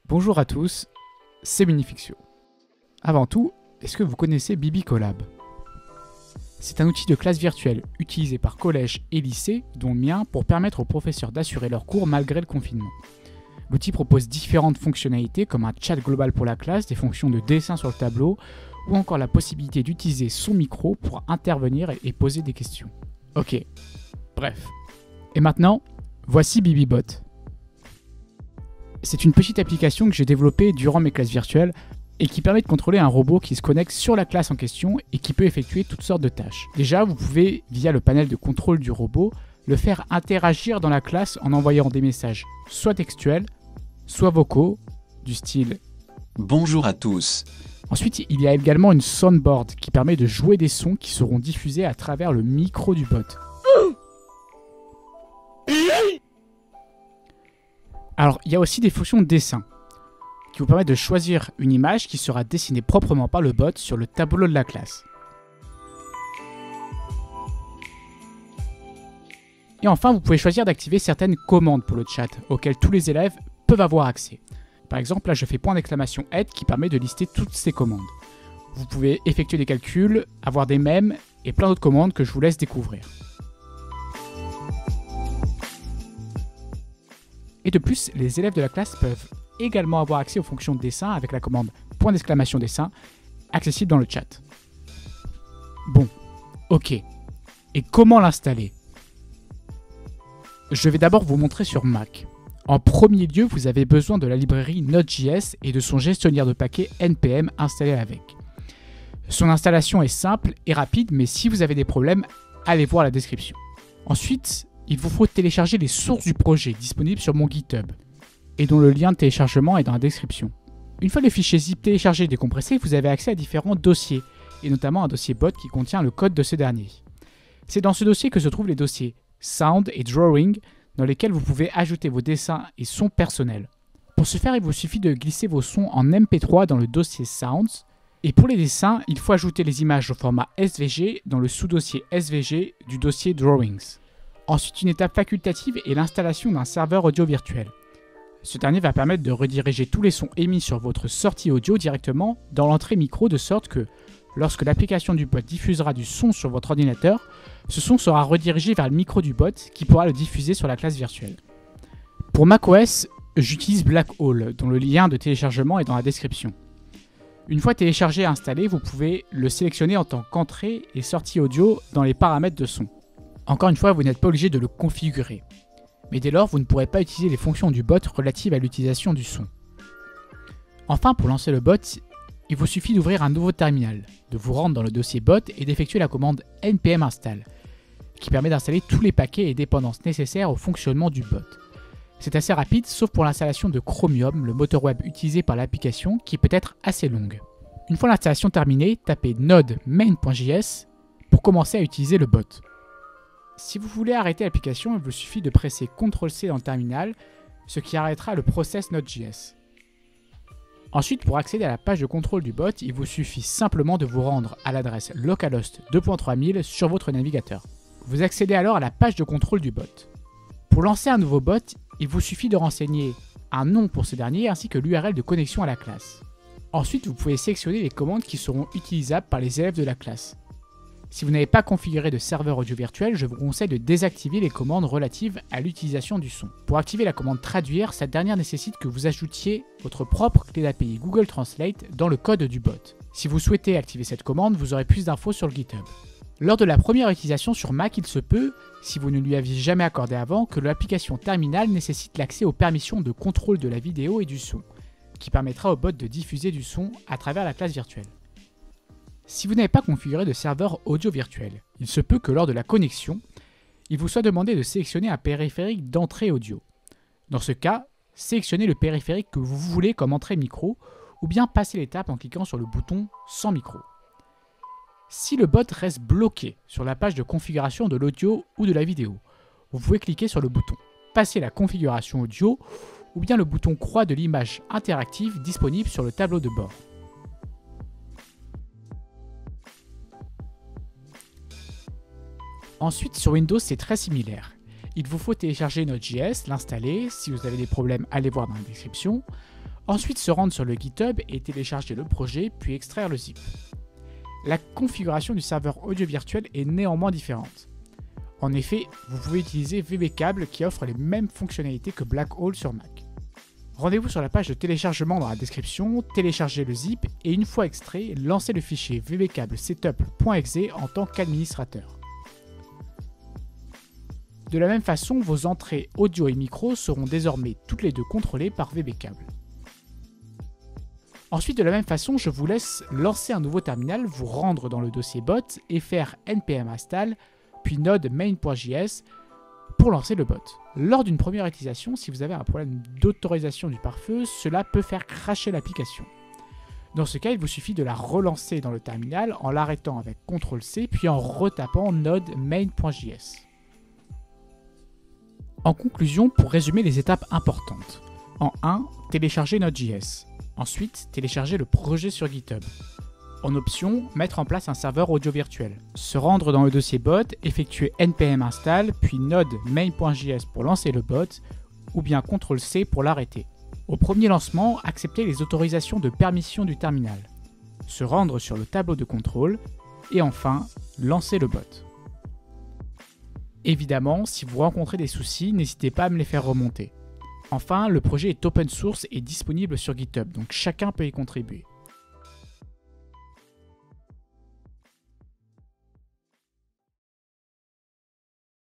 Bonjour à tous, c'est Minifixio. Avant tout, est-ce que vous connaissez BibiCollab? C'est un outil de classe virtuelle utilisé par collèges et lycées, dont le mien, pour permettre aux professeurs d'assurer leurs cours malgré le confinement. L'outil propose différentes fonctionnalités comme un chat global pour la classe, des fonctions de dessin sur le tableau, ou encore la possibilité d'utiliser son micro pour intervenir et poser des questions. Ok, bref. Et maintenant, voici BibiBot. C'est une petite application que j'ai développée durant mes classes virtuelles et qui permet de contrôler un robot qui se connecte sur la classe en question et qui peut effectuer toutes sortes de tâches. Déjà, vous pouvez, via le panel de contrôle du robot, le faire interagir dans la classe en envoyant des messages soit textuels, soit vocaux, du style « Bonjour à tous ». Ensuite, il y a également une soundboard qui permet de jouer des sons qui seront diffusés à travers le micro du bot. Alors, il y a aussi des fonctions de dessin qui vous permettent de choisir une image qui sera dessinée proprement par le bot sur le tableau de la classe. Et enfin, vous pouvez choisir d'activer certaines commandes pour le chat auxquelles tous les élèves peuvent avoir accès. Par exemple, là je fais !aide qui permet de lister toutes ces commandes. Vous pouvez effectuer des calculs, avoir des mèmes et plein d'autres commandes que je vous laisse découvrir. Et de plus, les élèves de la classe peuvent également avoir accès aux fonctions de dessin avec la commande !dessin accessible dans le chat. Bon, ok. Et comment l'installer? Je vais d'abord vous montrer sur Mac. En premier lieu, vous avez besoin de la librairie Node.js et de son gestionnaire de paquets NPM installé avec. Son installation est simple et rapide, mais si vous avez des problèmes, allez voir la description. Ensuite, il vous faut télécharger les sources du projet disponibles sur mon GitHub et dont le lien de téléchargement est dans la description. Une fois le fichier zip téléchargé et décompressé, vous avez accès à différents dossiers, et notamment un dossier bot qui contient le code de ce dernier. C'est dans ce dossier que se trouvent les dossiers Sound et Drawing, dans lesquels vous pouvez ajouter vos dessins et sons personnels. Pour ce faire, il vous suffit de glisser vos sons en MP3 dans le dossier Sounds, et pour les dessins, il faut ajouter les images au format SVG dans le sous-dossier SVG du dossier Drawings. Ensuite, une étape facultative est l'installation d'un serveur audio virtuel. Ce dernier va permettre de rediriger tous les sons émis sur votre sortie audio directement dans l'entrée micro, de sorte que, lorsque l'application du bot diffusera du son sur votre ordinateur, ce son sera redirigé vers le micro du bot qui pourra le diffuser sur la classe virtuelle. Pour macOS, j'utilise Blackhole, dont le lien de téléchargement est dans la description. Une fois téléchargé et installé, vous pouvez le sélectionner en tant qu'entrée et sortie audio dans les paramètres de son. Encore une fois, vous n'êtes pas obligé de le configurer. Mais dès lors, vous ne pourrez pas utiliser les fonctions du bot relatives à l'utilisation du son. Enfin, pour lancer le bot, il vous suffit d'ouvrir un nouveau terminal, de vous rendre dans le dossier bot et d'effectuer la commande npm install, qui permet d'installer tous les paquets et dépendances nécessaires au fonctionnement du bot. C'est assez rapide, sauf pour l'installation de Chromium, le moteur web utilisé par l'application, qui peut être assez longue. Une fois l'installation terminée, tapez node main.js pour commencer à utiliser le bot. Si vous voulez arrêter l'application, il vous suffit de presser CTRL-C dans le terminal, ce qui arrêtera le process Node.js. Ensuite, pour accéder à la page de contrôle du bot, il vous suffit simplement de vous rendre à l'adresse localhost 2.3000 sur votre navigateur. Vous accédez alors à la page de contrôle du bot. Pour lancer un nouveau bot, il vous suffit de renseigner un nom pour ce dernier ainsi que l'URL de connexion à la classe. Ensuite, vous pouvez sélectionner les commandes qui seront utilisables par les élèves de la classe. Si vous n'avez pas configuré de serveur audio virtuel, je vous conseille de désactiver les commandes relatives à l'utilisation du son. Pour activer la commande traduire, cette dernière nécessite que vous ajoutiez votre propre clé d'API Google Translate dans le code du bot. Si vous souhaitez activer cette commande, vous aurez plus d'infos sur le GitHub. Lors de la première utilisation sur Mac, il se peut, si vous ne lui aviez jamais accordé avant, que l'application terminale nécessite l'accès aux permissions de contrôle de la vidéo et du son, qui permettra au bot de diffuser du son à travers la classe virtuelle. Si vous n'avez pas configuré de serveur audio virtuel, il se peut que lors de la connexion, il vous soit demandé de sélectionner un périphérique d'entrée audio. Dans ce cas, sélectionnez le périphérique que vous voulez comme entrée micro, ou bien passez l'étape en cliquant sur le bouton sans micro. Si le bot reste bloqué sur la page de configuration de l'audio ou de la vidéo, vous pouvez cliquer sur le bouton passer la configuration audio ou bien le bouton croix de l'image interactive disponible sur le tableau de bord. Ensuite, sur Windows, c'est très similaire. Il vous faut télécharger Node.js, l'installer. Si vous avez des problèmes, allez voir dans la description. Ensuite, se rendre sur le GitHub et télécharger le projet, puis extraire le zip. La configuration du serveur audio virtuel est néanmoins différente. En effet, vous pouvez utiliser VBCable qui offre les mêmes fonctionnalités que Blackhole sur Mac. Rendez-vous sur la page de téléchargement dans la description, téléchargez le zip et une fois extrait, lancez le fichier vbcablesetup.exe en tant qu'administrateur. De la même façon, vos entrées audio et micro seront désormais toutes les deux contrôlées par VBCable. Ensuite, de la même façon, je vous laisse lancer un nouveau terminal, vous rendre dans le dossier bot et faire npm install, puis node main.js pour lancer le bot. Lors d'une première utilisation, si vous avez un problème d'autorisation du pare-feu, cela peut faire crasher l'application. Dans ce cas, il vous suffit de la relancer dans le terminal en l'arrêtant avec CTRL-C puis en retapant node main.js. En conclusion, pour résumer les étapes importantes. En 1, télécharger Node.js. Ensuite, télécharger le projet sur GitHub. En option, mettre en place un serveur audio virtuel. Se rendre dans le dossier bot, effectuer npm install, puis node main.js pour lancer le bot, ou bien CTRL-C pour l'arrêter. Au premier lancement, accepter les autorisations de permission du terminal. Se rendre sur le tableau de contrôle, et enfin, lancer le bot. Évidemment, si vous rencontrez des soucis, n'hésitez pas à me les faire remonter. Enfin, le projet est open source et disponible sur GitHub, donc chacun peut y contribuer.